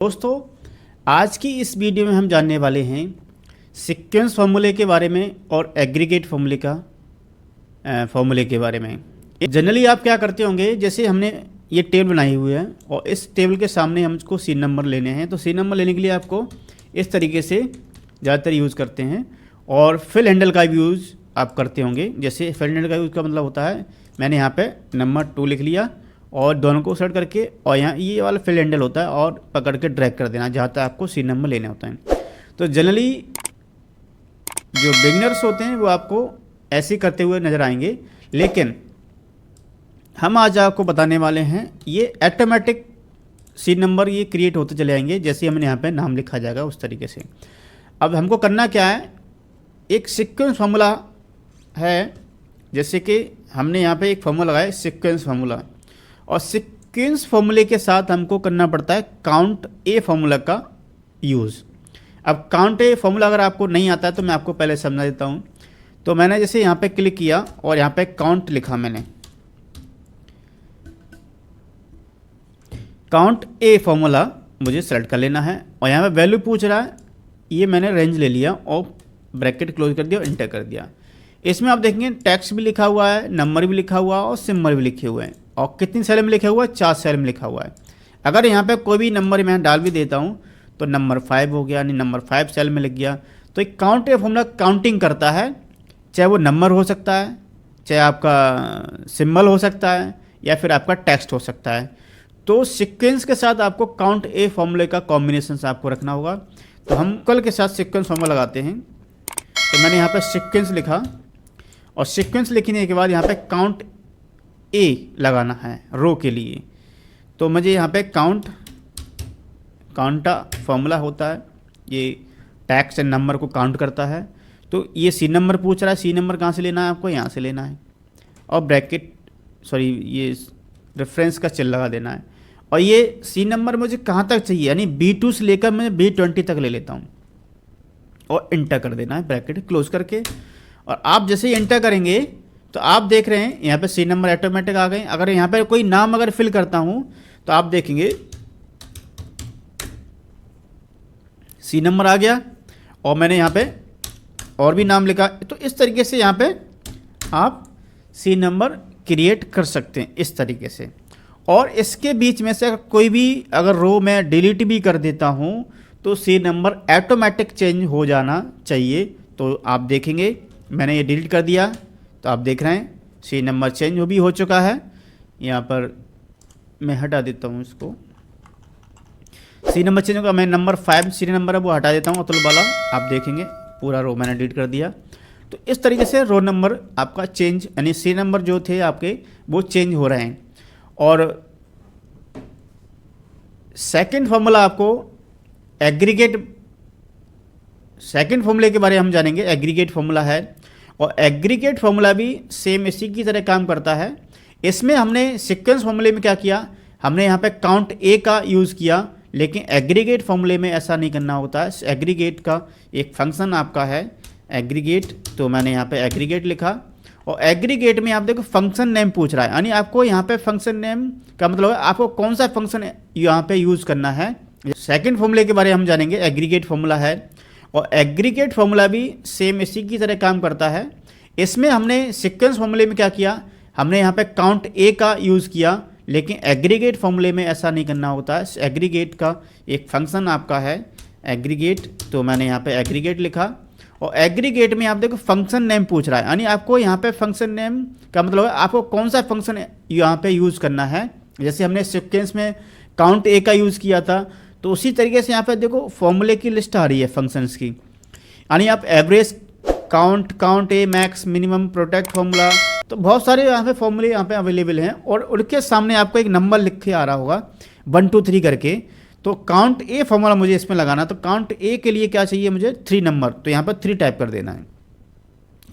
दोस्तों, आज की इस वीडियो में हम जानने वाले हैं सीक्वेंस फार्मूले के बारे में और एग्रीगेट फार्मूले फार्मूले के बारे में। जनरली आप क्या करते होंगे, जैसे हमने ये टेबल बनाई हुई है और इस टेबल के सामने हमको सीन नंबर लेने हैं, तो सीन नंबर लेने के लिए आपको इस तरीके से ज़्यादातर यूज़ करते हैं। और फिल हैंडल का भी यूज़ आप करते होंगे। जैसे फिल हैंडल का यूज़ का मतलब होता है, मैंने यहाँ पे नंबर 2 लिख लिया और दोनों को सेलेक्ट करके, और यहाँ ये वाला फिल हैंडल होता है और पकड़ के ड्रैग कर देना जहाँ तक आपको सीन नंबर लेने होता है। तो जनरली जो बिगनर्स होते हैं वो आपको ऐसे करते हुए नज़र आएंगे, लेकिन हम आज आपको बताने वाले हैं ये ऑटोमेटिक सीन नंबर ये क्रिएट होते चले आएंगे। जैसे हमने यहाँ पे नाम लिखा जाएगा उस तरीके से। अब हमको करना क्या है, एक सीक्वेंस फार्मूला है। जैसे कि हमने यहाँ पे एक फार्मूला लगाया सीक्वेंस फार्मूला, और सीक्वेंस फार्मूले के साथ हमको करना पड़ता है काउंट ए फार्मूला का यूज़। अब काउंट ए फार्मूला अगर आपको नहीं आता है तो मैं आपको पहले समझा देता हूँ। तो मैंने जैसे यहाँ पे क्लिक किया और यहाँ पे काउंट लिखा, मैंने काउंट ए फार्मूला मुझे सेलेक्ट कर लेना है और यहाँ पे वैल्यू पूछ रहा है, ये मैंने रेंज ले लिया और ब्रैकेट क्लोज कर दिया और इंटर कर दिया। इसमें आप देखेंगे टेक्स्ट भी लिखा हुआ है, नंबर भी लिखा हुआ है और सिंबल भी लिखे हुए हैं। और कितनी सेल में लिखा हुआ है, 4 सेल में लिखा हुआ है। अगर यहाँ पे कोई भी नंबर मैं डाल भी देता हूँ तो नंबर 5 हो गया, यानी नंबर 5 सेल में लिख गया। तो एक काउंट ए फार्मूला काउंटिंग करता है, चाहे वो नंबर हो सकता है, चाहे आपका सिंबल हो सकता है, या फिर आपका टेक्स्ट हो सकता है। तो सीक्वेंस के साथ आपको काउंट ए फार्मूले का कॉम्बिनेशन से आपको रखना होगा। तो हम कल के साथ सीक्वेंस फार्मूला लगाते हैं। तो मैंने यहाँ पे सीक्वेंस लिखा और सीक्वेंस लिखने के बाद यहाँ पे काउंट ए लगाना है रो के लिए। तो मुझे यहाँ पे काउंटा फार्मूला होता है, ये टैक्स एंड नंबर को काउंट करता है। तो ये सी नंबर पूछ रहा है, सी नंबर कहाँ से लेना है, आपको यहाँ से लेना है और ब्रैकेट ये रेफरेंस का चिन्ह लगा देना है। और ये सी नंबर मुझे कहाँ तक चाहिए, यानी B2 से लेकर मैं B20 तक ले लेता हूँ और इंटर कर देना है ब्रैकेट क्लोज करके। और आप जैसे ही एंटर करेंगे तो आप देख रहे हैं यहाँ पे सी नंबर ऑटोमेटिक आ गए। अगर यहाँ पे कोई नाम अगर फिल करता हूँ तो आप देखेंगे सी नंबर आ गया और मैंने यहाँ पे और भी नाम लिखा। तो इस तरीके से यहाँ पे आप सी नंबर क्रिएट कर सकते हैं इस तरीके से। और इसके बीच में से अगर कोई भी अगर रो में डिलीट भी कर देता हूँ तो सी नंबर ऑटोमेटिक चेंज हो जाना चाहिए। तो आप देखेंगे मैंने ये डिलीट कर दिया तो आप देख रहे हैं सी नंबर चेंज भी हो चुका है। यहाँ पर मैं हटा देता हूँ इसको, सी नंबर चेंज होगा। मैं नंबर 5 सी नंबर है वो हटा देता हूँ अतुल वाला, आप देखेंगे पूरा रो मैंने डिलीट कर दिया। तो इस तरीके से रो नंबर आपका चेंज, यानी सी नंबर जो थे आपके वो चेंज हो रहे हैं। और सेकंड फार्मूला आपको सेकंड फार्मूले के बारे में हम जानेंगे, एग्रीगेट फार्मूला है। और एग्रीगेट फार्मूला भी सेम इसी की तरह काम करता है। इसमें हमने सीक्वेंस फार्मूले में क्या किया, हमने यहाँ पे काउंट ए का यूज़ किया, लेकिन एग्रीगेट फार्मूले में ऐसा नहीं करना होता है। एग्रीगेट का एक फंक्शन आपका है एग्रीगेट, तो मैंने यहाँ पे एग्रीगेट लिखा। और एग्रीगेट में आप देखो फंक्शन नेम पूछ रहा है, यानी आपको यहाँ पे फंक्शन नेम का मतलब है आपको कौन सा फंक्शन यहाँ पे यूज़ करना है। सेकंड फार्मूले के बारे में हम जानेंगे, एग्रीगेट फार्मूला है। और एग्रीगेट फार्मूला भी सेम इसी की तरह काम करता है। इसमें हमने सीक्वेंस फार्मूले में क्या किया, हमने यहाँ पे काउंट ए का यूज़ किया, लेकिन एग्रीगेट फार्मूले में ऐसा नहीं करना होता है। एग्रीगेट का एक फंक्शन आपका है एग्रीगेट, तो मैंने यहाँ पे एग्रीगेट लिखा। और एग्रीगेट में आप देखो फंक्शन नेम पूछ रहा है, यानी आपको यहाँ पे फंक्शन नेम का मतलब है आपको कौन सा फंक्शन यहाँ पे यूज़ करना है। जैसे हमने सीक्वेंस में काउंट ए का यूज़ किया था, तो उसी तरीके से यहाँ पे देखो फॉर्मूले की लिस्ट आ रही है फंक्शंस की, यानी आप एवरेज, काउंट ए, मैक्स, मिनिमम, प्रोटेक्ट फार्मूला, तो बहुत सारे यहाँ पे फॉर्मूले यहाँ पे अवेलेबल हैं। और उनके सामने आपको एक नंबर लिख के आ रहा होगा 1 2 3 करके। तो काउंट ए फार्मूला मुझे इसमें लगाना, तो काउंट ए के लिए क्या चाहिए मुझे 3 नंबर, तो यहाँ पर 3 टाइप कर देना है,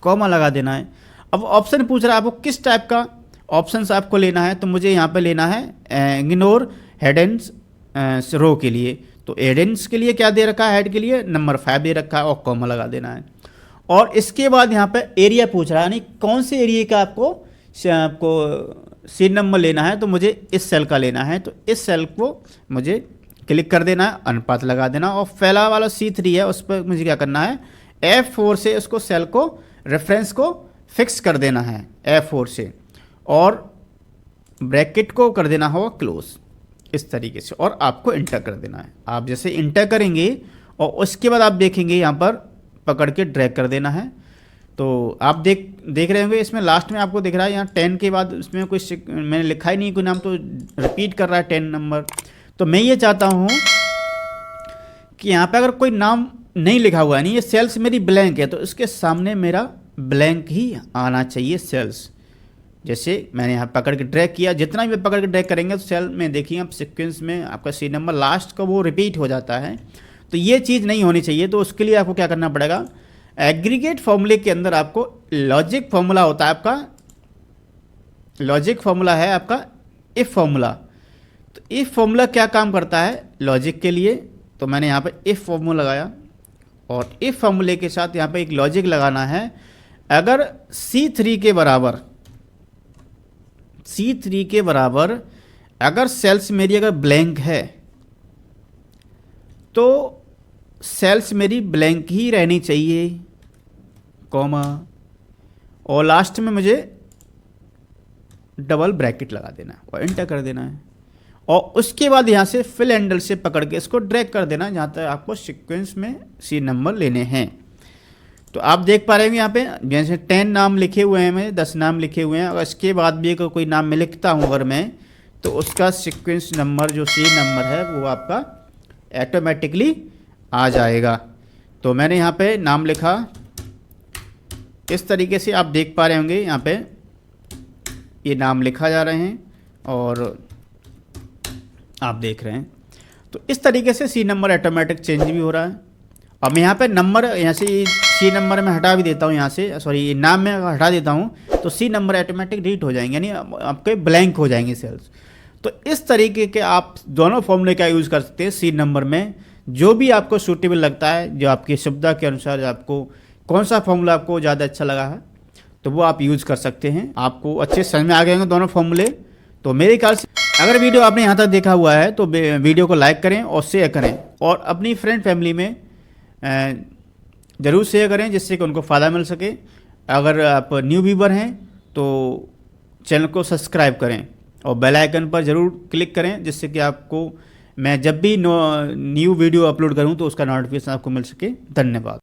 कॉमा लगा देना है। अब ऑप्शन पूछ रहा है आपको किस टाइप का ऑप्शन आपको लेना है, तो मुझे यहाँ पर लेना है इग्नोर हेडेंस रो के लिए। तो हेडेंस के लिए क्या दे रखा है, हेड के लिए नंबर 5 दे रखा है और कॉमा लगा देना है। और इसके बाद यहाँ पे एरिया पूछ रहा है, यानी कौन से एरिया का आपको सीन नंबर लेना है, तो मुझे इस सेल का लेना है। तो इस सेल को मुझे क्लिक कर देना है, अनुपात लगा देना, और पहला वाला C3 है उस पर मुझे क्या करना है, F4 से उसको सेल को रेफरेंस को फिक्स कर देना है F4 से, और ब्रैकेट को कर देना होगा क्लोज इस तरीके से, और आपको इंटर कर देना है। आप जैसे इंटर करेंगे और उसके बाद आप देखेंगे यहाँ पर पकड़ के ड्रैग कर देना है। तो आप देख रहे होंगे इसमें लास्ट में आपको दिख रहा है यहाँ 10 के बाद इसमें कोई मैंने लिखा ही नहीं कोई नाम, तो रिपीट कर रहा है 10 नंबर। तो मैं ये चाहता हूँ कि यहाँ पे अगर कोई नाम नहीं लिखा हुआ है, नहीं ये सेल्स मेरी ब्लैंक है, तो इसके सामने मेरा ब्लैंक ही आना चाहिए सेल्स। जैसे मैंने यहाँ पकड़ के ड्रैग किया, जितना भी पकड़ के ड्रैग करेंगे तो सेल में देखिए आप सीक्वेंस में आपका C नंबर लास्ट का वो रिपीट हो जाता है। तो ये चीज़ नहीं होनी चाहिए। तो उसके लिए आपको क्या करना पड़ेगा, एग्रीगेट फॉर्मूले के अंदर आपको लॉजिक फॉर्मूला होता है आपका, लॉजिक फॉर्मूला है आपका इफ़ फॉर्मूला। तो इफ़ फॉर्मूला क्या काम करता है लॉजिक के लिए, तो मैंने यहाँ पे इफ़ फॉर्मूला लगाया, और इफ़ फॉर्मूले के साथ यहाँ पे एक लॉजिक लगाना है। अगर C3 के बराबर अगर सेल्स मेरी अगर ब्लैंक है तो सेल्स मेरी ब्लैंक ही रहनी चाहिए, कॉमा, और लास्ट में मुझे डबल ब्रैकेट लगा देना है और एंटर कर देना है, और उसके बाद यहाँ से फिल हैंडल से पकड़ के इसको ड्रैग कर देना जहाँ तक आपको सीक्वेंस में C नंबर लेने हैं। तो आप देख पा रहे हैं यहाँ पे जैसे 10 नाम लिखे हुए हैं, मैं 10 नाम लिखे हुए हैं, और इसके बाद भी अगर कोई नाम मैं लिखता हूँ अगर मैं, तो उसका सीक्वेंस नंबर जो C नंबर है वो आपका ऑटोमेटिकली आ जाएगा। तो मैंने यहाँ पे नाम लिखा, इस तरीके से आप देख पा रहे होंगे यहाँ पे ये नाम लिखा जा रहे हैं और आप देख रहे हैं। तो इस तरीके से C नंबर ऑटोमेटिक चेंज भी हो रहा है। अब मैं यहाँ पे नंबर यहाँ से C नंबर में हटा भी देता हूँ, यहाँ से सॉरी नाम में हटा देता हूँ, तो C नंबर ऑटोमेटिक डिलीट हो जाएंगे, यानी आपके ब्लैंक हो जाएंगे सेल्स। तो इस तरीके के आप दोनों फॉर्मूले का यूज़ कर सकते हैं C नंबर में, जो भी आपको सूटेबल लगता है, जो आपकी सुविधा के अनुसार आपको कौन सा फॉर्मूला आपको ज़्यादा अच्छा लगा है तो वो आप यूज़ कर सकते हैं। आपको अच्छे समझ में आ गए होंगे दोनों फॉर्मूले। तो मेरे ख्याल से अगर वीडियो आपने यहाँ तक देखा हुआ है तो वीडियो को लाइक करें और शेयर करें, और अपनी फ्रेंड फैमिली में ज़रूर शेयर करें जिससे कि उनको फ़ायदा मिल सके। अगर आप न्यू व्यूवर हैं तो चैनल को सब्सक्राइब करें और बेल आइकन पर ज़रूर क्लिक करें, जिससे कि आपको मैं जब भी न्यू वीडियो अपलोड करूं तो उसका नोटिफिकेशन आपको मिल सके। धन्यवाद।